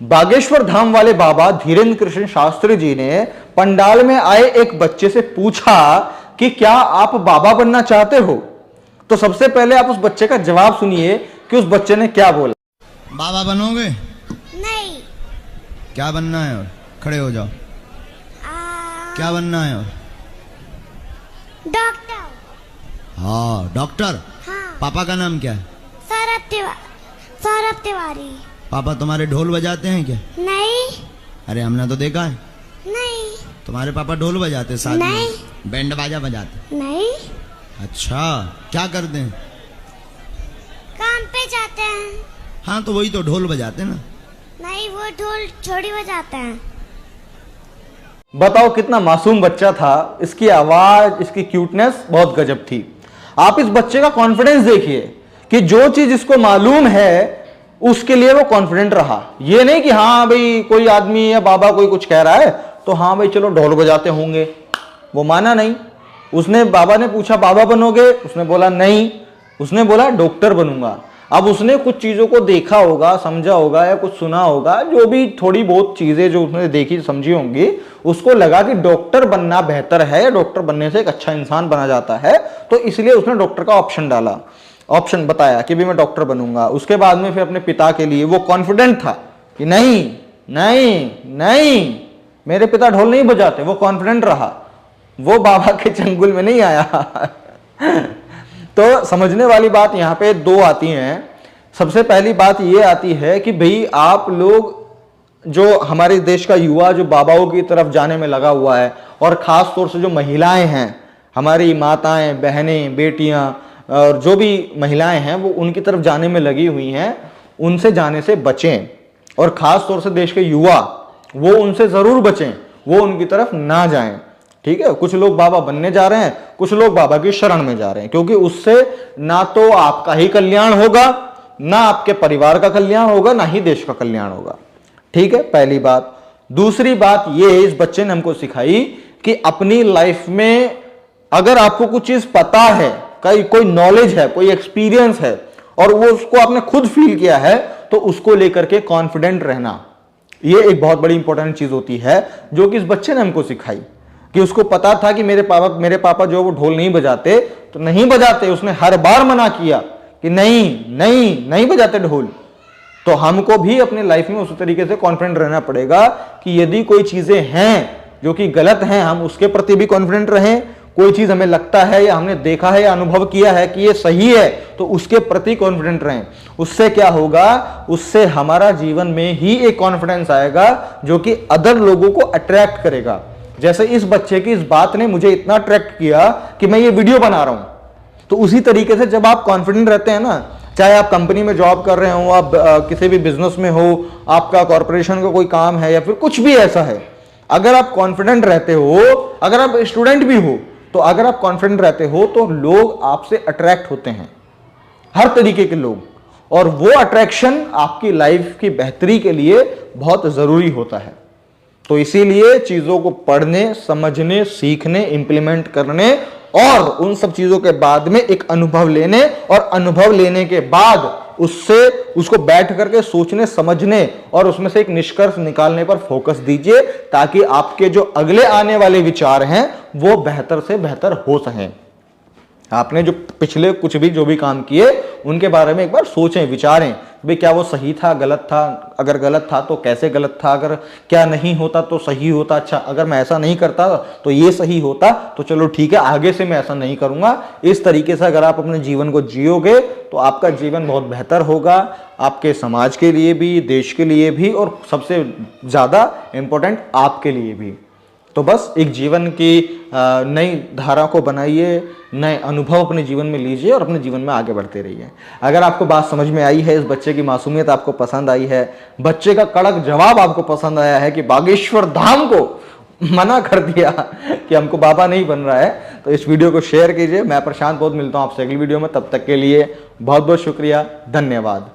बागेश्वर धाम वाले बाबा धीरेन्द्र कृष्ण शास्त्री जी ने पंडाल में आए एक बच्चे से पूछा कि क्या आप बाबा बनना चाहते हो। तो सबसे पहले आप उस बच्चे का जवाब सुनिए कि उस बच्चे ने क्या बोला। बाबा बनोगे? नहीं। क्या बनना है? और खड़े हो जाओ। क्या बनना है? और डॉक्टर। हाँ डॉक्टर। हाँ। पापा का नाम क्या है? सौरभ तिवारी। पापा तुम्हारे ढोल बजाते हैं क्या? नहीं। अरे हमने तो देखा है। नहीं। तुम्हारे पापा ढोल बजाते साथ में? नहीं। बैंड बाजा बजाते? नहीं। अच्छा क्या करते हैं? काम पे जाते हैं। हाँ तो वही तो ढोल बजाते ना। नहीं, वो ढोल छोड़ी बजाते हैं। बताओ कितना मासूम बच्चा था, इसकी आवाज, इसकी क्यूटनेस बहुत गजब थी। आप इस बच्चे का कॉन्फिडेंस देखिए कि जो चीज इसको मालूम है उसके लिए वो कॉन्फिडेंट रहा। ये नहीं कि हाँ भाई कोई आदमी या बाबा कोई कुछ कह रहा है तो हाँ भाई चलो ढोल बजाते होंगे, वो माना नहीं। उसने, बाबा ने पूछा बाबा बनोगे, उसने बोला नहीं, उसने बोला डॉक्टर बनूंगा। अब उसने कुछ चीजों को देखा होगा, समझा होगा या कुछ सुना होगा, जो भी थोड़ी बहुत चीजें जो उसने देखी समझी होंगी, उसको लगा कि डॉक्टर बनना बेहतर है, डॉक्टर बनने से एक अच्छा इंसान बना जाता है, तो इसलिए उसने डॉक्टर का ऑप्शन डाला, ऑप्शन बताया कि भी मैं डॉक्टर बनूंगा। उसके बाद में फिर अपने पिता के लिए वो कॉन्फिडेंट था कि नहीं नहीं नहीं, मेरे पिता ढोल नहीं बजाते, वो कॉन्फिडेंट रहा, वो बाबा के चंगुल में नहीं आया। तो समझने वाली बात यहाँ पे दो आती हैं। सबसे पहली बात ये आती है कि भाई आप लोग, जो हमारे देश का युवा जो बाबाओं की तरफ जाने में लगा हुआ है, और खास तौर से जो महिलाएं हैं, हमारी माताएं, बहनें, बेटियां और जो भी महिलाएं हैं वो उनकी तरफ जाने में लगी हुई हैं, उनसे जाने से बचें। और खास तौर से देश के युवा, वो उनसे जरूर बचें, वो उनकी तरफ ना जाएं। ठीक है, कुछ लोग बाबा बनने जा रहे हैं, कुछ लोग बाबा की शरण में जा रहे हैं, क्योंकि उससे ना तो आपका ही कल्याण होगा, ना आपके परिवार का कल्याण होगा, ना ही देश का कल्याण होगा। ठीक है, पहली बात। दूसरी बात ये इस बच्चे ने हमको सिखाई कि अपनी लाइफ में अगर आपको कुछ चीज पता है, कोई नॉलेज है, कोई एक्सपीरियंस है, और वो उसको आपने खुद फील किया है, तो उसको लेकर के कॉन्फिडेंट रहना, ये एक बहुत बड़ी इंपॉर्टेंट चीज होती है, जो कि इस बच्चे ने हमको सिखाई। कि उसको पता था कि मेरे पापा जो वो ढोल नहीं बजाते, तो नहीं बजाते, उसने हर बार मना किया कि नहीं नहीं नहीं बजाते ढोल। तो हमको भी अपने लाइफ में उस तरीके से कॉन्फिडेंट रहना पड़ेगा कि यदि कोई चीजें हैं जो कि गलत हैं, हम उसके प्रति भी कॉन्फिडेंट रहें। कोई चीज हमें लगता है या हमने देखा है या अनुभव किया है कि ये सही है, तो उसके प्रति कॉन्फिडेंट रहें। उससे क्या होगा, उससे हमारा जीवन में ही एक कॉन्फिडेंस आएगा जो कि अदर लोगों को अट्रैक्ट करेगा। जैसे इस बच्चे की इस बात ने मुझे इतना अट्रैक्ट किया कि मैं ये वीडियो बना रहा हूं। तो उसी तरीके से जब आप कॉन्फिडेंट रहते हैं ना, चाहे आप कंपनी में जॉब कर रहे हो, आप किसी भी बिजनेस में हो, आपका कॉर्पोरेशन का कोई काम है, या फिर कुछ भी ऐसा है, अगर आप कॉन्फिडेंट रहते हो, अगर आप स्टूडेंट भी हो, तो अगर आप कॉन्फिडेंट रहते हो तो लोग आपसे अट्रैक्ट होते हैं, हर तरीके के लोग, और वो अट्रैक्शन आपकी लाइफ की बेहतरी के लिए बहुत जरूरी होता है। तो इसीलिए चीजों को पढ़ने, समझने, सीखने, इंप्लीमेंट करने, और उन सब चीजों के बाद में एक अनुभव लेने, और अनुभव लेने के बाद उसको बैठ करके सोचने, समझने और उसमें से एक निष्कर्ष निकालने पर फोकस दीजिए, ताकि आपके जो अगले आने वाले विचार हैं वो बेहतर से बेहतर हो सकें। आपने जो पिछले कुछ भी जो भी काम किए उनके बारे में एक बार सोचें, विचारें, भाई क्या वो सही था, गलत था, अगर गलत था तो कैसे गलत था, अगर क्या नहीं होता तो सही होता, अच्छा अगर मैं ऐसा नहीं करता तो ये सही होता, तो चलो ठीक है आगे से मैं ऐसा नहीं करूंगा। इस तरीके से अगर आप अपने जीवन को जियोगे तो आपका जीवन बहुत बेहतर होगा, आपके समाज के लिए भी, देश के लिए भी, और सबसे ज्यादा इंपॉर्टेंट आपके लिए भी। तो बस एक जीवन की नई धारा को बनाइए, नए अनुभव अपने जीवन में लीजिए और अपने जीवन में आगे बढ़ते रहिए। अगर आपको बात समझ में आई है, इस बच्चे की मासूमियत आपको पसंद आई है, बच्चे का कड़क जवाब आपको पसंद आया है कि बागेश्वर धाम को मना कर दिया कि हमको बाबा नहीं बन रहा है, तो इस वीडियो को शेयर कीजिए। मैं प्रशांत बहुत मिलता हूं आपसे अगली वीडियो में, तब तक के लिए बहुत बहुत शुक्रिया, धन्यवाद।